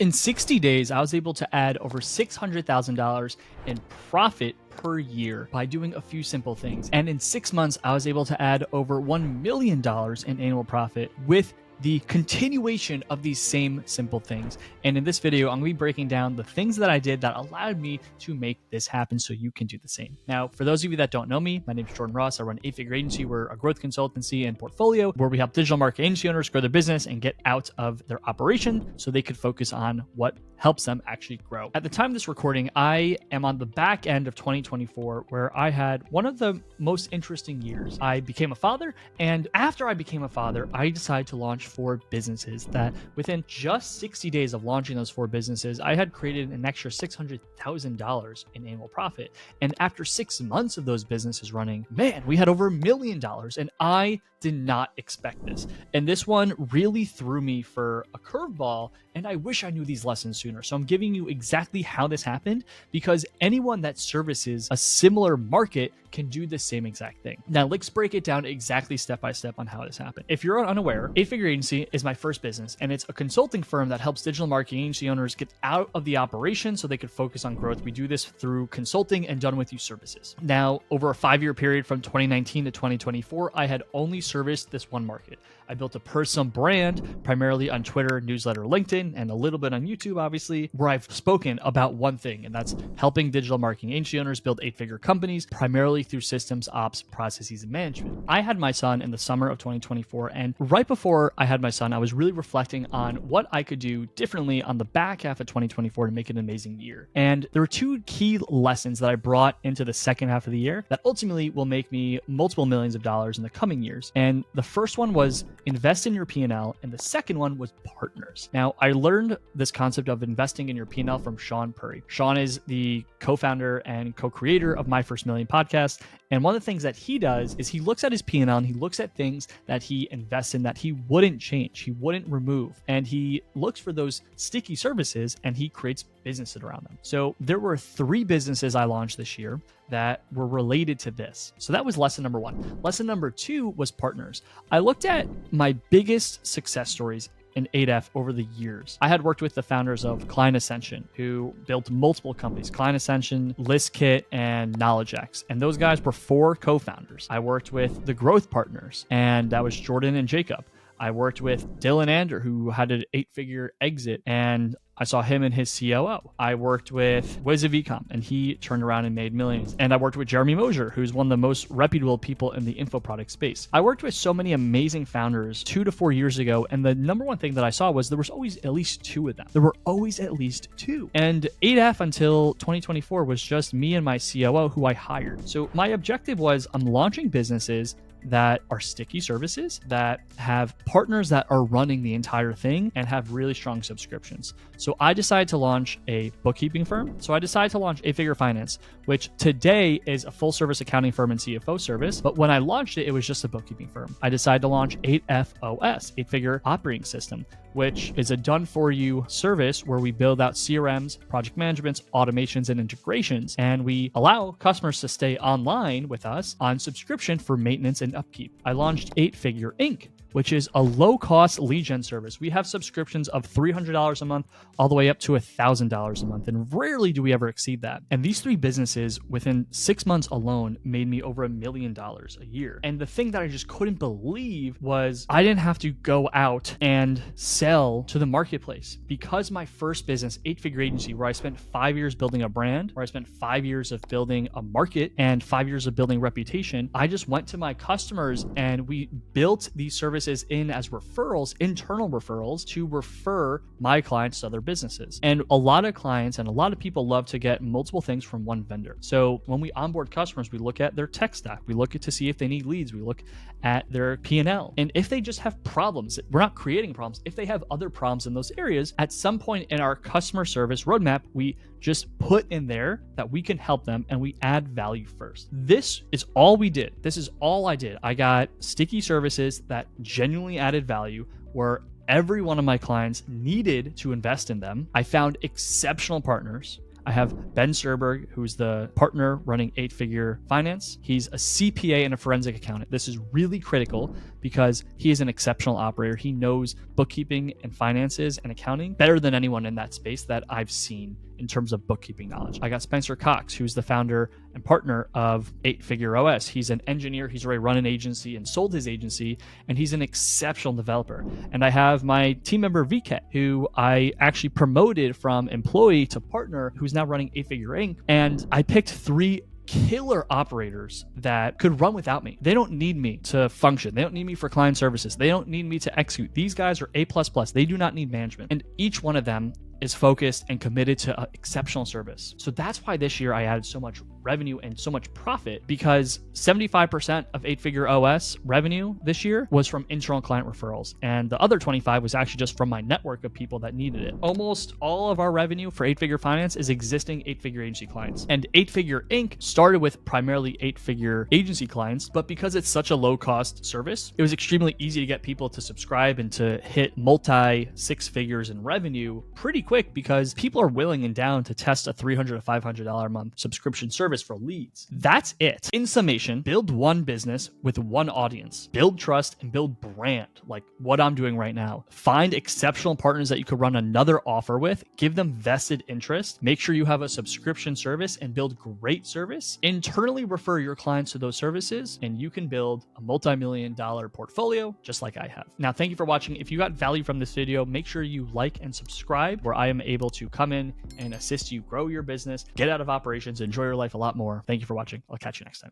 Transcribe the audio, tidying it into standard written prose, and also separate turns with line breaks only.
In 60 days, I was able to add over $600,000 in profit per year by doing a few simple things. And in 6 months, I was able to add over $1 million in annual profit with the continuation of these same simple things. And in this video, I'm going to be breaking down the things that I did that allowed me to make this happen so you can do the same. Now, for those of you that don't know me, my name is Jordan Ross. I run 8-Figure Agency. We're a growth consultancy and portfolio where we help digital marketing agency owners grow their business and get out of their operation so they could focus on what helps them actually grow. At the time of this recording, I am on the back end of 2024 where I had one of the most interesting years. I became a father, and after I became a father, I decided to launch 4 businesses that within just 60 days of launching those 4 businesses, I had created an extra $600,000 in annual profit. And after 6 months of those businesses running, man, we had over $1 million, and I did not expect this. And this one really threw me for a curveball, and I wish I knew these lessons sooner. So I'm giving you exactly how this happened because anyone that services a similar market can do the same exact thing. Now, let's break it down exactly step by step on how this happened. If you're unaware, 8-Figure Agency is my first business, and it's a consulting firm that helps digital marketing agency owners get out of the operation so they could focus on growth. We do this through consulting and done with you services. Now, over a 5-year period from 2019 to 2024, I had only serviced this one market. I built a personal brand primarily on Twitter, newsletter, LinkedIn, and a little bit on YouTube, obviously, where I've spoken about one thing, and that's helping digital marketing agency owners build 8-figure companies, primarily through systems, ops, processes, and management. I had my son in the summer of 2024, and right before I had my son, I was really reflecting on what I could do differently on the back half of 2024 to make it an amazing year. And there were 2 key lessons that I brought into the second half of the year that ultimately will make me multiple millions of dollars in the coming years. And the first one was invest in your P&L, and the second one was partners. Now, I learned this concept of investing in your P&L from Sean Purry. Sean is the co-founder and co-creator of My First Million podcast. And one of the things that he does is he looks at his P&L and he looks at things that he invests in that he wouldn't change, he wouldn't remove. And he looks for those sticky services and he creates businesses around them. So there were 3 businesses I launched this year that were related to this. So that was lesson number 1. Lesson number 2 was partners. I looked at my biggest success stories in 8F over the years. I had worked with the founders of Client Ascension, who built multiple companies, Client Ascension, ListKit, and KnowledgeX. And those guys were 4 co-founders. I worked with the Growth Partners, and that was Jordan and Jacob. I worked with Dylan Ander, who had an 8-figure exit, and I saw him and his COO. I worked with Wiz of Ecom, and he turned around and made millions. And I worked with Jeremy Mosier, who's one of the most reputable people in the info product space. I worked with so many amazing founders 2 to 4 years ago, and the number one thing that I saw was there was always at least 2 of them. There were always at least 2. And 8F until 2024 was just me and my COO who I hired. So my objective was I'm launching businesses that are sticky services, that have partners that are running the entire thing and have really strong subscriptions. So I decided to launch a bookkeeping firm. So I decided to launch 8-Figure Finance, which today is a full service accounting firm and CFO service. But when I launched it, it was just a bookkeeping firm. I decided to launch 8FOS, 8-Figure Operating System, which is a done-for-you service where we build out CRMs, project managements, automations, and integrations. And we allow customers to stay online with us on subscription for maintenance and upkeep. I launched 8-Figure Inc., which is a low-cost lead gen service. We have subscriptions of $300 a month all the way up to $1,000 a month, and rarely do we ever exceed that. And these 3 businesses, within 6 months alone, made me over $1 million a year. And the thing that I just couldn't believe was I didn't have to go out and sell to the marketplace. Because my first business, 8-Figure Agency, where I spent 5 years building a brand, where I spent 5 years of building a market and 5 years of building reputation, I just went to my customers and we built these services in as referrals, internal referrals, to refer my clients to other businesses. And a lot of clients and a lot of people love to get multiple things from one vendor. So when we onboard customers, we look at their tech stack. We look at to see if they need leads. We look at their P&L. And if they just have problems, we're not creating problems. If they have other problems in those areas, at some point in our customer service roadmap, we just put in there that we can help them and we add value first. This is all we did. This is all I did. I got sticky services that genuinely added value where every one of my clients needed to invest in them. I found exceptional partners. I have Ben Serberg, who's the partner running 8-Figure Finance. He's a CPA and a forensic accountant. This is really critical because he is an exceptional operator. He knows bookkeeping and finances and accounting better than anyone in that space that I've seen in terms of bookkeeping knowledge. I got Spencer Cox, who's the founder and partner of 8-Figure OS. He's an engineer. He's already run an agency and sold his agency, and he's an exceptional developer. And I have my team member VK, who I actually promoted from employee to partner, who's now running 8-Figure Inc. And I picked 3 killer operators that could run without me. They don't need me to function. They don't need me for client services. They don't need me to execute. These guys are A++. They do not need management. And each one of them is focused and committed to exceptional service. So that's why this year I added so much revenue and so much profit, because 75% of 8-Figure OS revenue this year was from internal client referrals. And the other 25 was actually just from my network of people that needed it. Almost all of our revenue for 8-Figure Finance is existing 8-Figure agency clients. And 8-Figure Inc. started with primarily 8-Figure agency clients, but because it's such a low cost service, it was extremely easy to get people to subscribe and to hit multi 6 figures in revenue pretty quick, because people are willing and down to test a $300 to $500 a month subscription service for leads. That's it. In summation, build one business with one audience, build trust, and build brand like what I'm doing right now. Find exceptional partners that you could run another offer with, give them vested interest, make sure you have a subscription service and build great service, internally refer your clients to those services, and you can build a multi-million-dollar portfolio just like I have. Now, thank you for watching. If you got value from this video, make sure you like and subscribe, where I am able to come in and assist you grow your business, get out of operations, enjoy your life a lot more. Thank you for watching. I'll catch you next time.